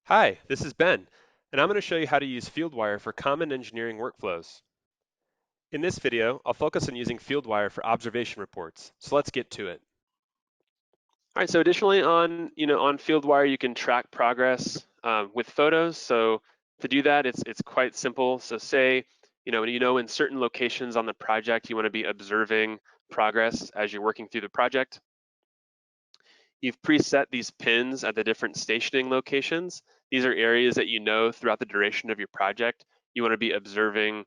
Hi, this is Ben, and I'm going to show you how to use Fieldwire for common engineering workflows. In this video, I'll focus on using Fieldwire for observation reports, so let's get to it. All right, so additionally on Fieldwire, you can track progress with photos. So to do that, it's quite simple. So say, in certain locations on the project, you want to be observing progress as you're working through the project. You've preset these pins at the different stationing locations. These are areas that you know throughout the duration of your project. You want to be observing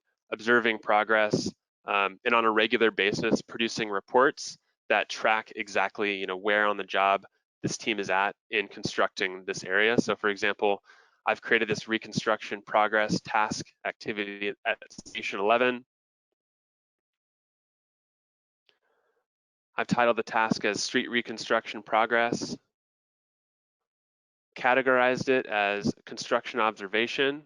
progress, and on a regular basis, producing reports that track exactly where on the job this team is at in constructing this area. So for example, I've created this reconstruction progress task activity at station 11. I've titled the task as street reconstruction progress, categorized it as construction observation,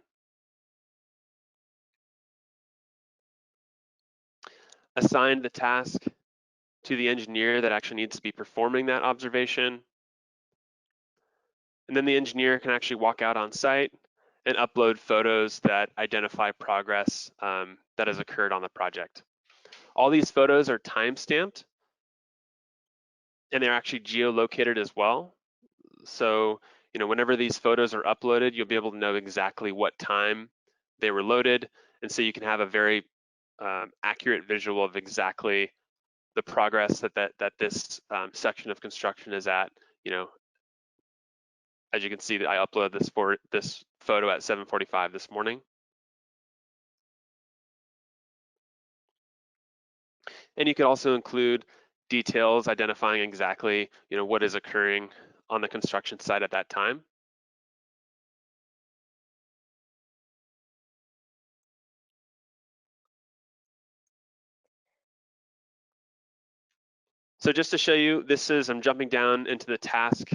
assigned the task to the engineer that actually needs to be performing that observation, and then the engineer can actually walk out on site and upload photos that identify progress that has occurred on the project. All these photos are time-stamped, and they're actually geolocated as well. So, whenever these photos are uploaded, you'll be able to know exactly what time they were loaded, and so you can have a very accurate visual of exactly the progress that this section of construction is at. As you can see, that I uploaded this photo at 7:45 this morning. And you can also include details identifying exactly what is occurring on the construction site at that time. So just to show you, I'm jumping down into the task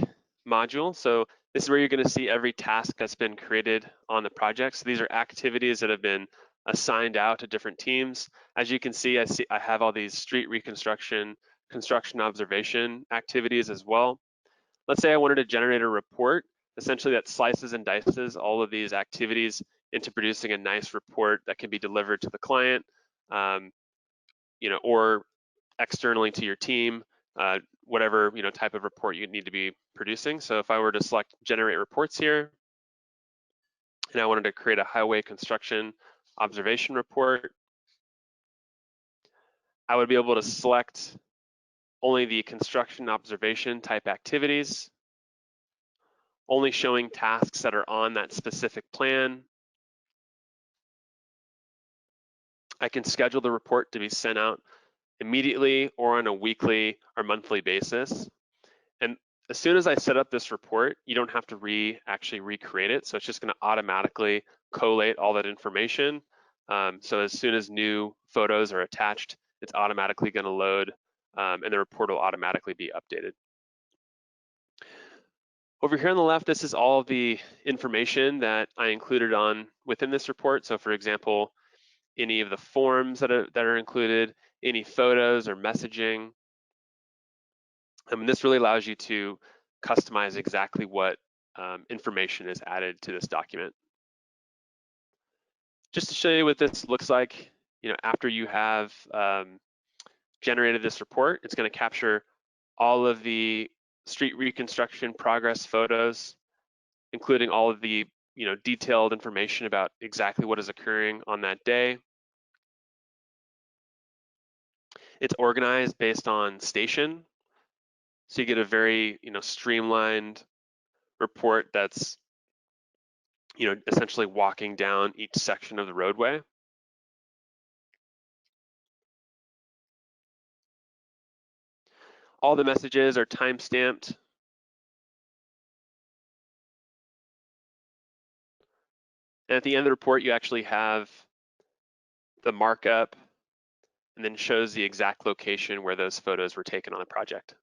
module. So this is where you're going to see every task that's been created on the project. So these are activities that have been assigned out to different teams. As you can see, I have all these street reconstruction, construction observation activities as well. Let's say I wanted to generate a report, essentially that slices and dices all of these activities into producing a nice report that can be delivered to the client, or externally to your team, whatever type of report you need to be producing. So if I were to select generate reports here, and I wanted to create a highway construction observation report, I would be able to select only the construction observation type activities, only showing tasks that are on that specific plan. I can schedule the report to be sent out immediately or on a weekly or monthly basis. And as soon as I set up this report, you don't have to actually recreate it. So it's just going to automatically collate all that information. So as soon as new photos are attached, it's automatically going to load, and the report will automatically be updated. Over here on the left, this is all of the information that I included within this report. So for example, any of the forms that are included, any photos or messaging. This really allows you to customize exactly what information is added to this document. Just to show you what this looks like, after you have generated this report, it's going to capture all of the street reconstruction progress photos, including all of the detailed information about exactly what is occurring on that day. It's organized based on station, so you get a very streamlined report that's essentially walking down each section of the roadway. All the messages are time-stamped. And at the end of the report, you actually have the markup and then shows the exact location where those photos were taken on the project.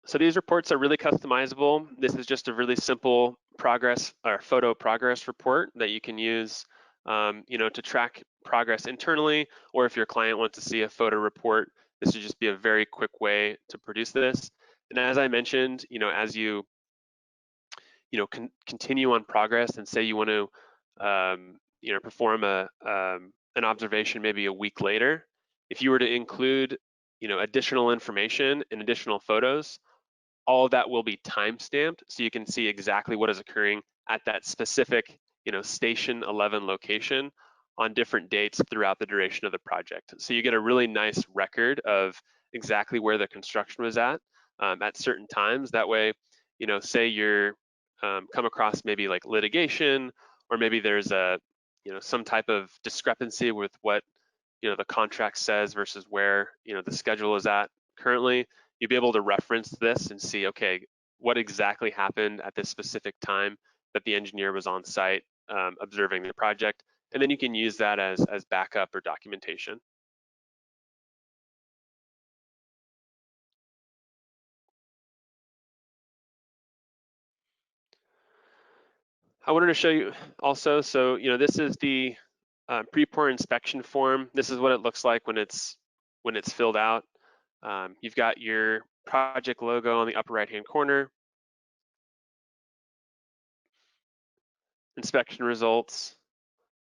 So these reports are really customizable. This is just a really simple progress or photo progress report that you can use to track progress internally, or if your client wants to see a photo report This would just be a very quick way to produce this. And as I mentioned, as continue on progress and say you want to perform an observation maybe a week later, if you were to include additional information and additional photos, all of that will be time stamped so you can see exactly what is occurring at that specific station 11 location on different dates throughout the duration of the project. So you get a really nice record of exactly where the construction was at certain times. That way, say you're come across maybe like litigation, or maybe there's a some type of discrepancy with what the contract says versus where the schedule is at currently. You'll be able to reference this and see, okay, what exactly happened at this specific time that the engineer was on site observing the project, and then you can use that as backup or documentation. I wanted to show you also, so this is the pre-pour inspection form. This is what it looks like when it's filled out. You've got your project logo on the upper right-hand corner, inspection results,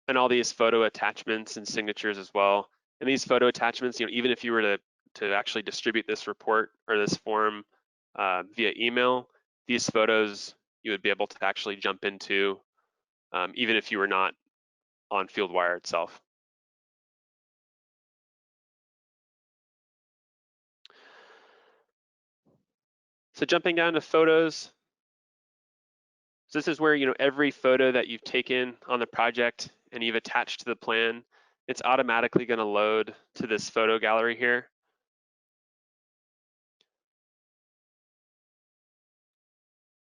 and all these photo attachments and signatures as well. And these photo attachments, even if you were to actually distribute this report or this form via email, these photos you would be able to actually jump into, even if you were not on Fieldwire itself. So jumping down to photos, so this is where every photo that you've taken on the project and you've attached to the plan, it's automatically going to load to this photo gallery here.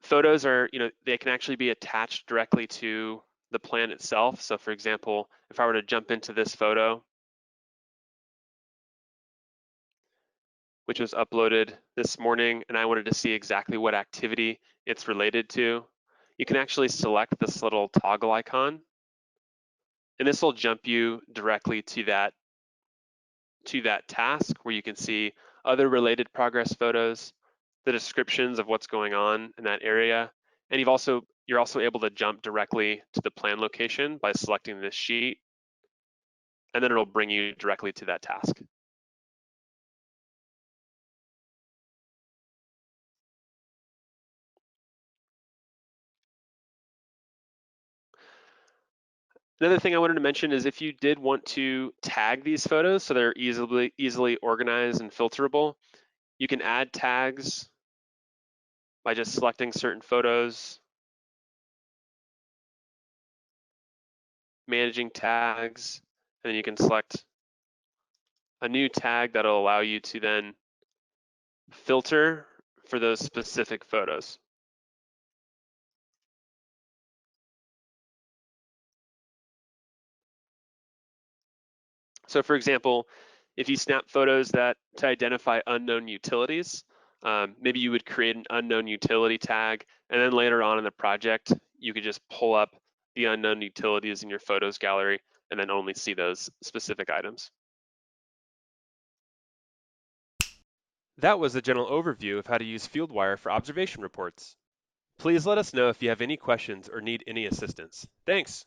Photos are, they can actually be attached directly to the plan itself. So for example, if I were to jump into this photo, which was uploaded this morning, and I wanted to see exactly what activity it's related to, you can actually select this little toggle icon, and this will jump you directly to that task where you can see other related progress photos, the descriptions of what's going on in that area, and you're also able to jump directly to the plan location by selecting this sheet, and then it'll bring you directly to that task. Another thing I wanted to mention is if you did want to tag these photos so they're easily organized and filterable, you can add tags by just selecting certain photos, managing tags, and then you can select a new tag that'll allow you to then filter for those specific photos. So for example, if you snap photos to identify unknown utilities, maybe you would create an unknown utility tag, and then later on in the project, you could just pull up the unknown utilities in your photos gallery and then only see those specific items. That was a general overview of how to use Fieldwire for observation reports. Please let us know if you have any questions or need any assistance. Thanks.